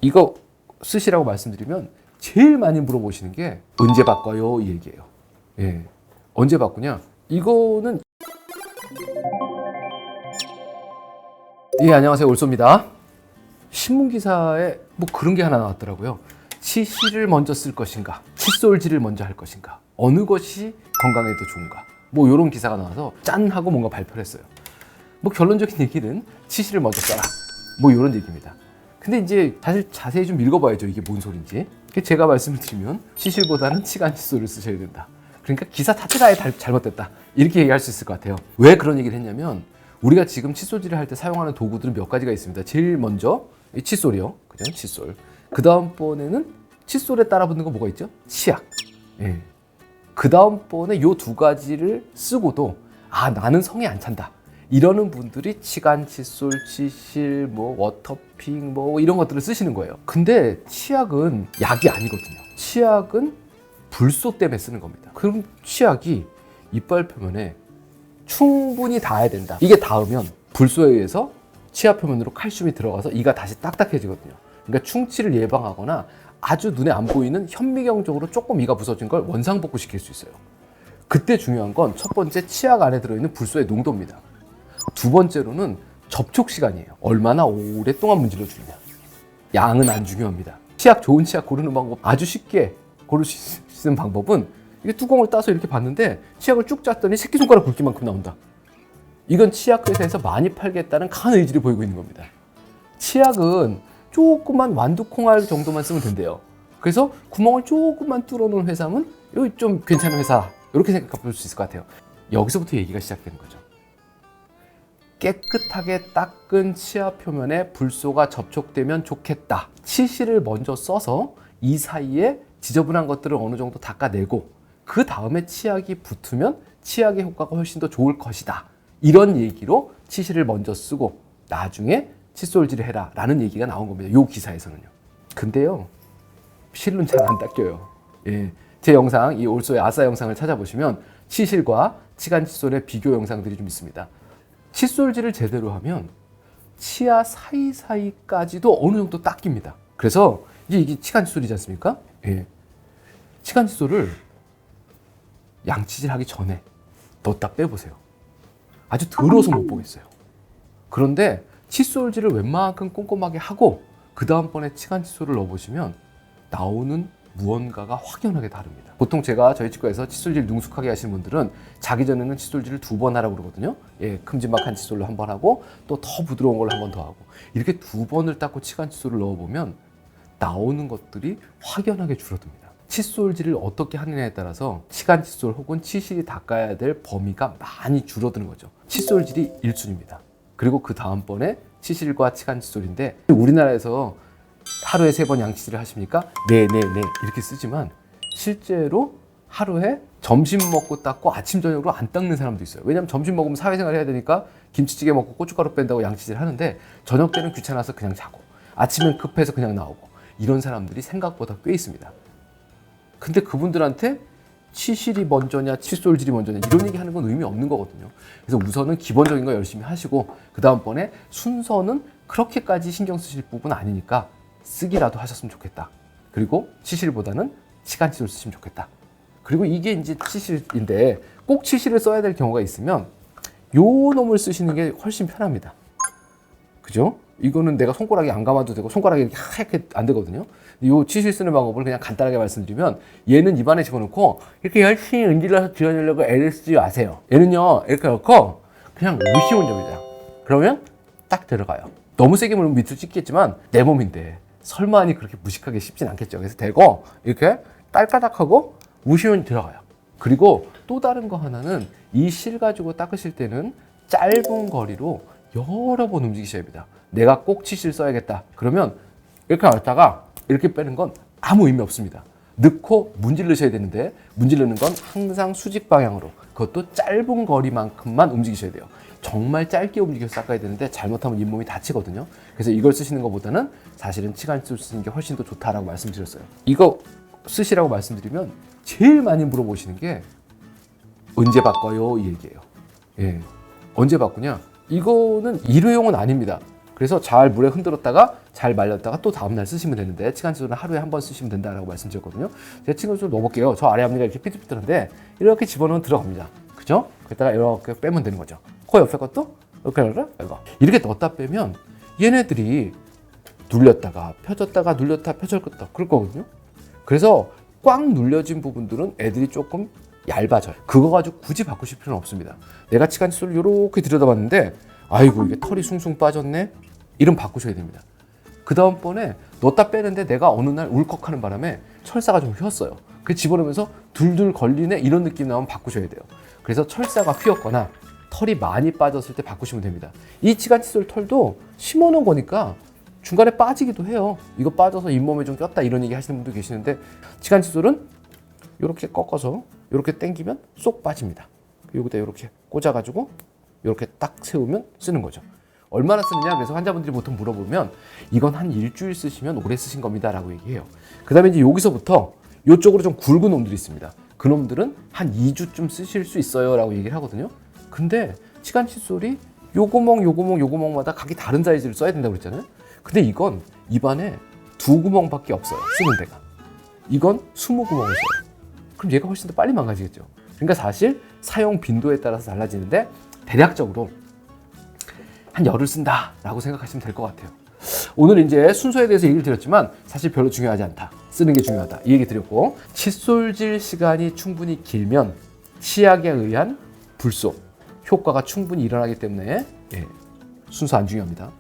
이거 쓰시라고 말씀드리면 제일 많이 물어보시는 게 언제 바꿔요? 이 얘기예요. 예. 언제 바꾸냐? 이거는 예, 안녕하세요. 올소입니다. 신문 기사에 뭐 그런 게 하나 나왔더라고요. 치실을 먼저 쓸 것인가? 칫솔질을 먼저 할 것인가? 어느 것이 건강에 더 좋은가? 뭐 이런 기사가 나와서 짠 하고 뭔가 발표를 했어요. 뭐 결론적인 얘기는 치실을 먼저 써라. 뭐 이런 얘기입니다. 근데 이제 사실 자세히 좀 읽어봐야죠. 이게 뭔 소린지. 제가 말씀을 드리면 치실보다는 치간 칫솔을 쓰셔야 된다. 그러니까 기사 자체가 아예 잘못됐다. 이렇게 얘기할 수 있을 것 같아요. 왜 그런 얘기를 했냐면 우리가 지금 칫솔질을 할 때 사용하는 도구들은 몇 가지가 있습니다. 제일 먼저 이 칫솔이요. 그죠? 칫솔. 그 다음번에는 칫솔에 따라 붙는 거 뭐가 있죠? 치약. 예. 그 다음번에 요 두 가지를 쓰고도 나는 성에 안 찬다. 이러는 분들이 치간 칫솔, 치실, 뭐 워터픽 뭐 이런 것들을 쓰시는 거예요. 근데 치약은 약이 아니거든요. 치약은 불소 때문에 쓰는 겁니다. 그럼 치약이 이빨 표면에 충분히 닿아야 된다. 이게 닿으면 불소에 의해서 치아 표면으로 칼슘이 들어가서 이가 다시 딱딱해지거든요. 그러니까 충치를 예방하거나 아주 눈에 안 보이는 현미경적으로 조금 이가 부서진 걸 원상복구시킬 수 있어요. 그때 중요한 건 첫 번째 치약 안에 들어있는 불소의 농도입니다. 두 번째로는 접촉 시간이에요. 얼마나 오랫동안 문질러 주느냐. 양은 안 중요합니다. 치약, 좋은 치약 고르는 방법 아주 쉽게 고를 수 있는 방법은 이게 뚜껑을 따서 이렇게 봤는데 치약을 쭉 짰더니 새끼손가락 굵기만큼 나온다. 이건 치약 회사에서 많이 팔겠다는 강한 의지를 보이고 있는 겁니다. 치약은 조금만 완두콩알 정도만 쓰면 된대요. 그래서 구멍을 조금만 뚫어놓은 회사면 여기 좀 괜찮은 회사 이렇게 생각해 볼 수 있을 것 같아요. 여기서부터 얘기가 시작되는 거죠. 깨끗하게 닦은 치아 표면에 불소가 접촉되면 좋겠다. 치실을 먼저 써서 이 사이에 지저분한 것들을 어느 정도 닦아내고 그 다음에 치약이 붙으면 치약의 효과가 훨씬 더 좋을 것이다. 이런 얘기로 치실을 먼저 쓰고 나중에 칫솔질을 해라 라는 얘기가 나온 겁니다. 이 기사에서는요. 근데요, 실은 잘 안 닦여요. 예. 제 영상, 이 올소의 아싸 영상을 찾아보시면 치실과 치간 칫솔의 비교 영상들이 좀 있습니다. 칫솔질을 제대로 하면 치아 사이사이까지도 어느 정도 닦입니다. 그래서 이게 치간 칫솔이지 않습니까? 예. 치간 칫솔을 양치질 하기 전에 넣었다 빼보세요. 아주 더러워서 못 보겠어요. 그런데 칫솔질을 웬만큼 꼼꼼하게 하고 그 다음번에 치간 칫솔을 넣어보시면 나오는 무언가가 확연하게 다릅니다. 보통 제가 저희 치과에서 칫솔질 능숙하게 하시는 분들은 자기 전에는 칫솔질을 2번 하라고 그러거든요. 예, 큼지막한 칫솔로 1번 하고 또 더 부드러운 걸로 1번 더 하고 이렇게 2번을 닦고 치간 칫솔을 넣어보면 나오는 것들이 확연하게 줄어듭니다. 칫솔질을 어떻게 하느냐에 따라서 치간 칫솔 혹은 치실이 닦아야 될 범위가 많이 줄어드는 거죠. 칫솔질이 1순위입니다. 그리고 그 다음번에 치실과 치간 칫솔인데 우리나라에서 하루에 3번 양치질을 하십니까? 네 이렇게 쓰지만 실제로 하루에 점심 먹고 닦고 아침 저녁으로 안 닦는 사람도 있어요. 왜냐하면 점심 먹으면 사회생활 해야 되니까 김치찌개 먹고 고춧가루 뺀다고 양치질 하는데 저녁 때는 귀찮아서 그냥 자고 아침엔 급해서 그냥 나오고 이런 사람들이 생각보다 꽤 있습니다. 근데 그분들한테 치실이 먼저냐 칫솔질이 먼저냐 이런 얘기 하는 건 의미 없는 거거든요. 그래서 우선은 기본적인 거 열심히 하시고 그 다음번에 순서는 그렇게까지 신경 쓰실 부분 아니니까 쓰기라도 하셨으면 좋겠다. 그리고 치실보다는 치간 칫솔 쓰시면 좋겠다. 그리고 이게 이제 치실인데 꼭 치실을 써야 될 경우가 있으면 요 놈을 쓰시는 게 훨씬 편합니다. 그죠? 이거는 내가 손가락이 안 감아도 되고 손가락이 이렇게 하얗게 안 되거든요. 이 치실 쓰는 방법을 그냥 간단하게 말씀드리면 얘는 입안에 집어넣고 이렇게 열심히 은질러서 지어내려고 애를 쓰지 마세요. 얘는요 이렇게 넣고 그냥 무시면 됩니다. 그러면 딱 들어가요. 너무 세게 물면 밑으로 찢겠지만 내 몸인데 설마니 그렇게 무식하게 씹진 않겠죠. 그래서 대고 이렇게 깔까닥하고 무시면 들어가요. 그리고 또 다른 거 하나는 이 실 가지고 닦으실 때는 짧은 거리로 여러 번 움직이셔야 합니다. 내가 꼭 치실 써야겠다. 그러면 이렇게 넣다가 이렇게 빼는 건 아무 의미 없습니다. 넣고 문질르셔야 되는데 문질르는 건 항상 수직 방향으로 그것도 짧은 거리만큼만 움직이셔야 돼요. 정말 짧게 움직여서 닦아야 되는데 잘못하면 잇몸이 다치거든요. 그래서 이걸 쓰시는 것보다는 사실은 치간 칫솔 쓰는 게 훨씬 더 좋다라고 말씀드렸어요. 이거 쓰시라고 말씀드리면 제일 많이 물어보시는 게 언제 바꿔요? 이 얘기예요. 예. 언제 바꾸냐? 이거는 일회용은 아닙니다. 그래서 잘 물에 흔들었다가 잘 말렸다가 또 다음날 쓰시면 되는데 층간칫솔은 하루에 한 번 쓰시면 된다라고 말씀드렸거든요. 제가 층간칫솔 넣어볼게요. 저 아래 앞니가 이렇게 삐뚤삐뚤한데 이렇게 집어넣으면 들어갑니다. 그죠? 그랬다가 이렇게 빼면 되는 거죠. 코 옆에 것도 이렇게 넣었다 빼면 얘네들이 눌렸다가 펴졌다가 눌렸다 펴졌다 그럴 거거든요. 그래서 꽉 눌려진 부분들은 애들이 조금 얇아져요. 그거 가지고 굳이 바꾸실 필요는 없습니다. 내가 층간칫솔을 이렇게 들여다봤는데 아이고 이게 털이 숭숭 빠졌네? 이러면 바꾸셔야 됩니다. 그 다음번에 넣었다 빼는데 내가 어느 날 울컥하는 바람에 철사가 좀 휘었어요. 그 집어넣으면서 둘둘 걸리네 이런 느낌 나면 바꾸셔야 돼요. 그래서 철사가 휘었거나 털이 많이 빠졌을 때 바꾸시면 됩니다. 이 층간칫솔 털도 심어놓은 거니까 중간에 빠지기도 해요. 이거 빠져서 잇몸에 좀 꼈다 이런 얘기 하시는 분도 계시는데 층간칫솔은 이렇게 꺾어서 이렇게 당기면 쏙 빠집니다. 여기다 이렇게 꽂아가지고 이렇게 딱 세우면 쓰는 거죠. 얼마나 쓰느냐? 그래서 환자분들이 보통 물어보면 이건 한 일주일 쓰시면 오래 쓰신 겁니다 라고 얘기해요. 그 다음에 이제 여기서부터 이쪽으로 좀 굵은 놈들이 있습니다. 그 놈들은 한 2주쯤 쓰실 수 있어요 라고 얘기를 하거든요. 근데 층간칫솔이 요 구멍마다 각기 다른 사이즈를 써야 된다고 그랬잖아요. 근데 이건 입안에 2구멍밖에 없어요. 쓰는 데가. 이건 20구멍을 써요. 그럼 얘가 훨씬 더 빨리 망가지겠죠. 그러니까 사실 사용 빈도에 따라서 달라지는데 대략적으로 한 열흘 쓴다 라고 생각하시면 될 것 같아요. 오늘 이제 순서에 대해서 얘기를 드렸지만 사실 별로 중요하지 않다. 쓰는 게 중요하다. 이 얘기 드렸고 칫솔질 시간이 충분히 길면 치약에 의한 불소 효과가 충분히 일어나기 때문에 순서 안 중요합니다.